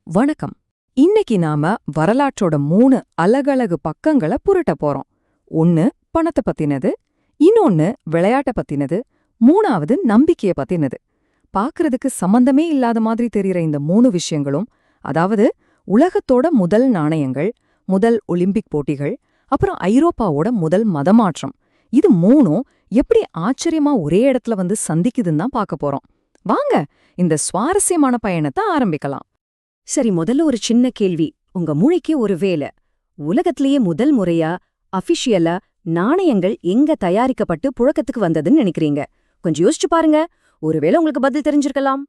வணக்கம். இன்னைக்கு நாம வரலாற்றோட 3 அலகழகு பக்கங்கள புரட்ட போறோம். ஒன்னு பணத்தை பத்தினது, இன்னொன்னு விளையாட்ட பத்தினது, மூணாவது நம்பிக்கைய பத்தினது. பாக்குறதுக்கு சம்பந்தமே இல்லாத மாதிரி தெரியுற இந்த 3 விஷயங்களும், அதாவது உலகத்தோட முதல் நாணயங்கள், முதல் ஒலிம்பிக் போட்டிகள், அப்புறம் ஐரோப்பாவோட முதல் மதமாற்றம், இது 3ம் எப்படி ஆச்சரியமா ஒரே இடத்துல வந்து சந்திக்குதுன்னு தான் பார்க்க போறோம். வாங்க இந்த சுவாரஸ்யமான பயணத்தை ஆரம்பிக்கலாம். சரி, முதல்ல ஒரு சின்ன கேள்வி. உங்க மூளைக்கு ஒரு வேலை. உலகத்திலேயே முதல் முறையா அபிஷியலா நாணயங்கள் எங்க தயாரிக்கப்பட்டு புழக்கத்துக்கு வந்ததுன்னு நினைக்கிறீங்க? கொஞ்சம் யோசிச்சு பாருங்க. ஒருவேளை உங்களுக்கு பதில் தெரிஞ்சிருக்கலாம்.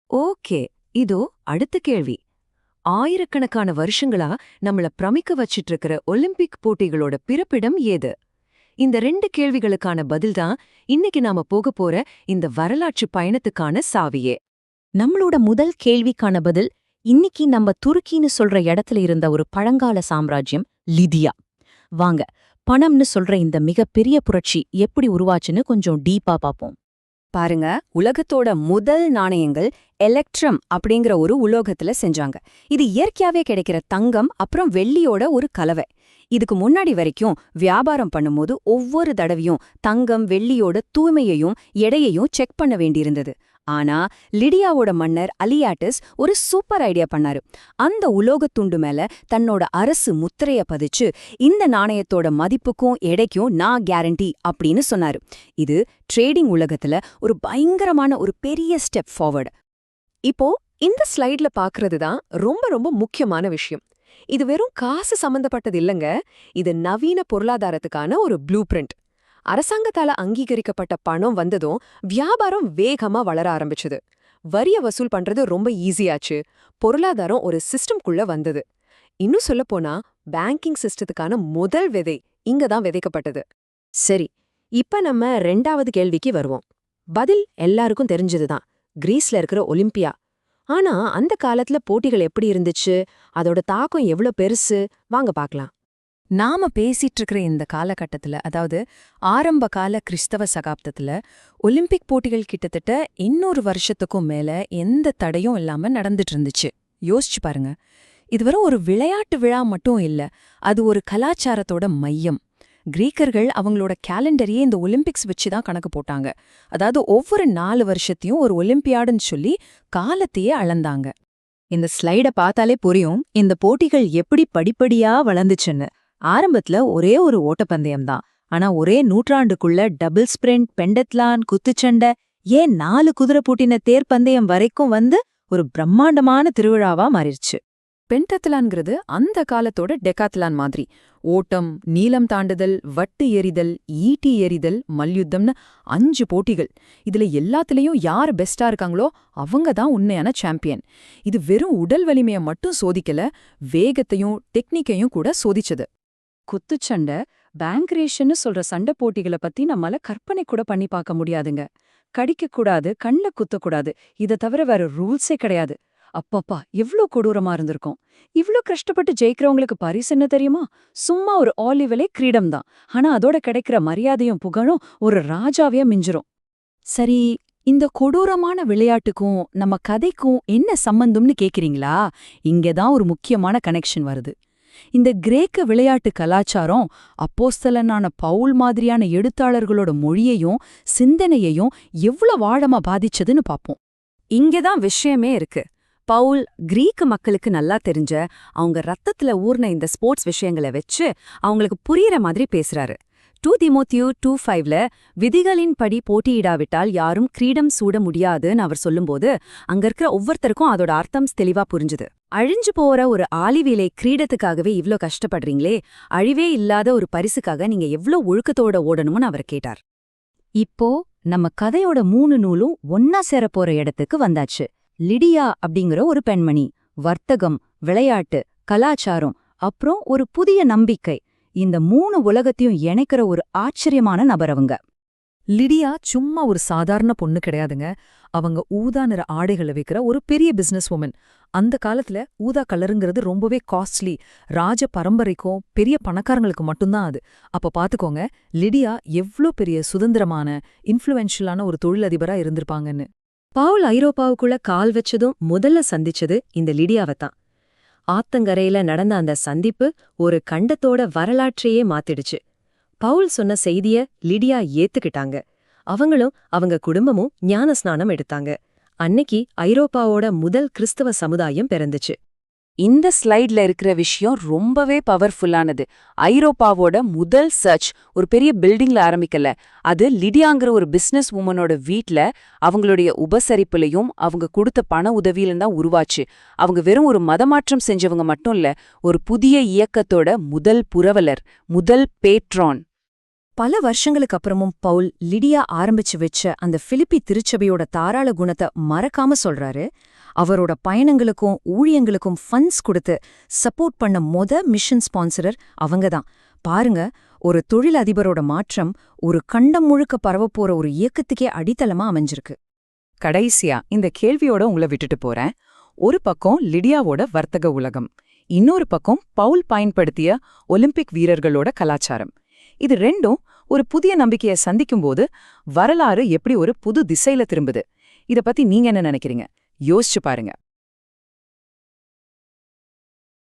ஓகே, இதோ அடுத்த கேள்வி. ஆயிரக்கணக்கான வருஷங்களா நம்மள பிரமிக்க வச்சிட்டு இருக்கிற ஒலிம்பிக் போட்டிகளோட பிறப்பிடம் ஏது? இந்த 2 கேள்விகளுக்கான பதில்தான் இன்னைக்கு நாம போக போற இந்த வரலாற்று பயணத்துக்கான சாவியே. நம்மளோட முதல் கேள்விக்கான பதில் இன்னைக்கு நம்ம துருக்கின்னு சொல்ற இடத்துல இருந்த ஒரு பழங்கால சாம்ராஜ்யம் லிதியா. வாங்க, பணம்னு சொல்ற இந்த மிகப்பெரிய புரட்சி எப்படி உருவாச்சுன்னு கொஞ்சம் டீப்பா பாப்போம். பாருங்க, உலகத்தோட முதல் நாணயங்கள் எலக்ட்ரம் அப்படிங்கிற ஒரு உலோகத்துல செஞ்சாங்க. இது இயற்கையாவே கிடைக்கிற தங்கம் அப்புறம் வெள்ளியோட ஒரு கலவை. இதுக்கு முன்னாடி வரைக்கும் வியாபாரம் பண்ணும்போது ஒவ்வொரு தடவையும் தங்கம் வெள்ளியோட தூய்மையையும் எடையையும் செக் பண்ண வேண்டியிருந்தது. ஆனா லிடியாவோட மன்னர் அலியாட்டிஸ் ஒரு சூப்பர் ஐடியா பண்ணாரு. அந்த உலோகத்துண்டு மேல தன்னோட அரசு முத்திரைய பதிச்சு இந்த நாணயத்தோட மதிப்புக்கும் எடைக்கும் நான் கேரண்டி அப்படின்னு சொன்னாரு. இது ட்ரேடிங் உலகத்துல ஒரு பயங்கரமான ஒரு பெரிய ஸ்டெப் ஃபார்வர்டு. இப்போ இந்த ஸ்லைட்ல பாக்குறது தான் ரொம்ப ரொம்ப முக்கியமான விஷயம். இது வெறும் காசு சம்பந்தப்பட்டது இல்லங்க, இது நவீன பொருளாதாரத்துக்கான ஒரு ப்ளூ பிரிண்ட். அரசாங்கத்தால அங்கீகரிக்கப்பட்ட பணம் வந்ததும் வியாபாரம் வேகமா வளர ஆரம்பிச்சுது. வரிய வசூல் பண்றது ரொம்ப ஈஸியாச்சு. பொருளாதாரம் ஒரு சிஸ்டம்குள்ள வந்தது. இன்னும் சொல்லப்போனா பேங்கிங் சிஸ்டத்துக்கான முதல் விதை இங்கதான் விதைக்கப்பட்டது. சரி, இப்ப நம்ம 2வது கேள்விக்கு வருவோம். பதில் எல்லாருக்கும் தெரிஞ்சதுதான், கிரீஸ்ல இருக்கிற ஒலிம்பியா. ஆனா அந்த காலத்துல போட்டிகள் எப்படி இருந்துச்சு, அதோட தாக்கம் எவ்வளவு பெருசு, வாங்க பார்க்கலாம். நாம பேசிட்டு இருக்கிற இந்த காலகட்டத்துல, அதாவது ஆரம்ப கால கிறிஸ்தவ சகாப்தத்துல, ஒலிம்பிக் போட்டிகள் கிட்டத்தட்ட 200 வருஷத்துக்கும் மேல எந்த தடையும் இல்லாம நடந்துட்டு இருந்துச்சு. யோசிச்சு பாருங்க. இது வெறும் ஒரு விளையாட்டு விழா மட்டும் இல்ல, அது ஒரு கலாச்சாரத்தோட மையம். கிரீக்கர்கள் அவங்களோட கேலண்டரையே இந்த ஒலிம்பிக்ஸ் வச்சுதான் கணக்கு போட்டாங்க. அதாவது ஒவ்வொரு 4 வருஷத்தையும் ஒரு ஒலிம்பியாடுன்னு சொல்லி காலத்தையே அளந்தாங்க. இந்த ஸ்லைட பார்த்தாலே புரியும் இந்த போட்டிகள் எப்படி படிப்படியா வளர்ந்துச்சுன்னு. ஆரம்பத்துல ஒரே ஒரு ஓட்டப்பந்தயம் தான். ஆனா ஒரே நூற்றாண்டுக்குள்ள டபுள் ஸ்பிரிண்ட், பெண்டத்லான், குத்துச்சண்டை, ஏன் 4 குதிரை பூட்டின தேர் பந்தயம் வரைக்கும் வந்து ஒரு பிரம்மாண்டமான திருவிழாவா மாறிடுச்சு. பென்டத்லான்ங்கிறது அந்த காலத்தோட டெக்காத்லான் மாதிரி. ஓட்டம், நீளம் தாண்டுதல், வட்டு எறிதல், ஈட்டி எறிதல், மல்யுத்தம்னு 5 போட்டிகள். இதுல எல்லாத்துலயும் யார் பெஸ்டா இருக்காங்களோ அவங்க தான் உண்மையான சாம்பியன். இது வெறும் உடல் வலிமையை மட்டும் சோதிக்கல, வேகத்தையும் டெக்னிக்கையும் கூட சோதிச்சது. குத்துச்சண்டை, பேங்க்ரேஷன்னு சொல்ற சண்டை போட்டிகளை பத்தி நம்மால கற்பனை கூட பண்ணி பார்க்க முடியாதுங்க. கடிக்கக்கூடாது, கண்ல குத்தக்கூடாது, இதை தவிர வேற ரூல்ஸே கிடையாது. அப்பப்பா, எவ்ளோ கொடூரமா இருந்திருக்கும். இவ்ளோ கஷ்டப்பட்டு ஜெயிக்கிறவங்களுக்கு பரிசு என்ன தெரியுமா? சும்மா ஒரு ஆலிவலே கிரீடம் தான். ஆனா அதோட கிடைக்கிற மரியாதையும் புகழும் ஒரு ராஜாவையா மிஞ்சிரும். சரி, இந்த கொடூரமான விளையாட்டுக்கும் நம்ம கதைக்கும் என்ன சம்பந்தம்னு கேக்குறீங்களா? இங்கதான் ஒரு முக்கியமான கனெக்ஷன் வருது. இந்த கிரேக்க விளையாட்டு கலாச்சாரம் அப்போஸ்தலனான பவுல் மாதிரியான எழுத்தாளர்களோட மொழியையும் சிந்தனையையும் எவ்வளவு ஆழமா பாதிச்சதுன்னு பாப்போம். இங்கதான் விஷயமே இருக்கு. பவுல் கிரீக்க மக்களுக்கு நல்லா தெரிஞ்ச, அவங்க ரத்தத்துல ஊர்ன இந்த ஸ்போர்ட்ஸ் விஷயங்களை வச்சு அவங்களுக்கு புரியற மாதிரி பேசுறாரு. 2 தீமோத்தேயு 2:5ல விதிகளின்படி போட்டியிடாவிட்டால் யாரும் கிரீடம் சூட முடியாதுன்னு அவர் சொல்லும்போது அங்க இருக்கிற ஒவ்வொருத்தருக்கும் அதோட அர்த்தம் தெளிவா புரிஞ்சுது. அழிஞ்சு போற ஒரு ஆலிவேலை கிரீடத்துக்காகவே இவ்ளோ கஷ்டப்படுறீங்களே, அழிவே இல்லாத ஒரு பரிசுக்காக நீங்க எவ்ளோ ஒழுக்கத்தோட ஓடணும்னு அவர் கேட்டார். இப்போ நம்ம கதையோட 3 நூலும் ஒன்னா சேரப்போற இடத்துக்கு வந்தாச்சு. லிடியா அப்படிங்கிற ஒரு பெண்மணி, வர்த்தகம், விளையாட்டு, கலாச்சாரம், அப்புறம் ஒரு புதிய நம்பிக்கை, இந்த 3 உலகத்தையும் இணைக்கிற ஒரு ஆச்சரியமான நபர் அவங்க. லிடியா சும்மா ஒரு சாதாரண பொண்ணு கிடையாதுங்க. அவங்க ஊதா நிற ஆடைகளை வைக்கிற ஒரு பெரிய பிசினஸ் உமன். அந்த காலத்துல ஊதா கலருங்கிறது ரொம்பவே காஸ்ட்லி. ராஜ பரம்பரைக்கும் பெரிய பணக்காரங்களுக்கு மட்டும்தான் அது. அப்ப பாத்துக்கோங்க, லிடியா எவ்ளோ பெரிய சுதந்திரமான இன்ஃப்ளூயன்ஷியலான ஒரு தொழிலதிபரா இருந்திருப்பாங்கன்னு. பவுல் ஐரோப்பாவுக்குள்ள கால் வச்சதும் முதல்ல சந்திச்சது இந்த லிடியாவைத்தான். ஆத்தங்கரையில நடந்த அந்த சந்திப்பு ஒரு கண்டத்தோட வரலாற்றையே மாத்திடுச்சு. பவுல் சொன்ன செய்திய லிடியா ஏத்துக்கிட்டாங்க. அவங்களும் அவங்க குடும்பமும் ஞானஸ்நானம் எடுத்தாங்க. அன்னைக்கு ஐரோப்பாவோட முதல் கிறிஸ்தவ சமுதாயம் பிறந்துச்சு. இந்த ஸ்லைட்ல இருக்கிற விஷயம் ரொம்பவே பவர்ஃபுல்லானது. ஐரோப்பாவோட முதல் சர்ச் ஒரு பெரிய பில்டிங்ல ஆரம்பிக்கல. அது லிடியாங்கிற ஒரு பிசினஸ் உமனோட வீட்ல அவங்களுடைய உபசரிப்புலையும் அவங்க கொடுத்த பண உதவியிலும் தான் உருவாச்சு. அவங்க வெறும் ஒரு மதமாற்றம் செஞ்சவங்க மட்டும் இல்ல, ஒரு புதிய இயக்கத்தோட முதல் புரவலர், முதல் பேட்ரான். பல வருஷங்களுக்கு அப்புறமும் பவுல் லிடியா ஆரம்பிச்சு வச்ச அந்த பிலிப்பி திருச்சபையோட தாராள குணத்தை மறக்காம சொல்றாரு. அவரோட பயணங்களுக்கும் ஊழியங்களுக்கும் ஃபண்ட்ஸ் கொடுத்து சப்போர்ட் பண்ண மிஷன் ஸ்பான்சரர் அவங்கதான். பாருங்க, ஒரு தொழில் அதிபரோட மாற்றம் ஒரு கண்டம் முழுக்க பரவப்போற ஒரு இயக்கத்துக்கே அடித்தளமா அமைஞ்சிருக்கு. கடைசியா இந்த கேள்வியோட உங்களை விட்டுட்டு போறேன். ஒரு பக்கம் லிடியாவோட வர்த்தக உலகம், இன்னொரு பக்கம் பவுல் பயன்படுத்திய ஒலிம்பிக் வீரர்களோட கலாச்சாரம். இது ரெண்டும் ஒரு புதிய நம்பிக்கையை சந்திக்கும்போது வரலாறு எப்படி ஒரு புது திசையில திரும்புது? இத பத்தி நீங்க என்ன நினைக்கிறீங்க? யோசிச்சு பாருங்க.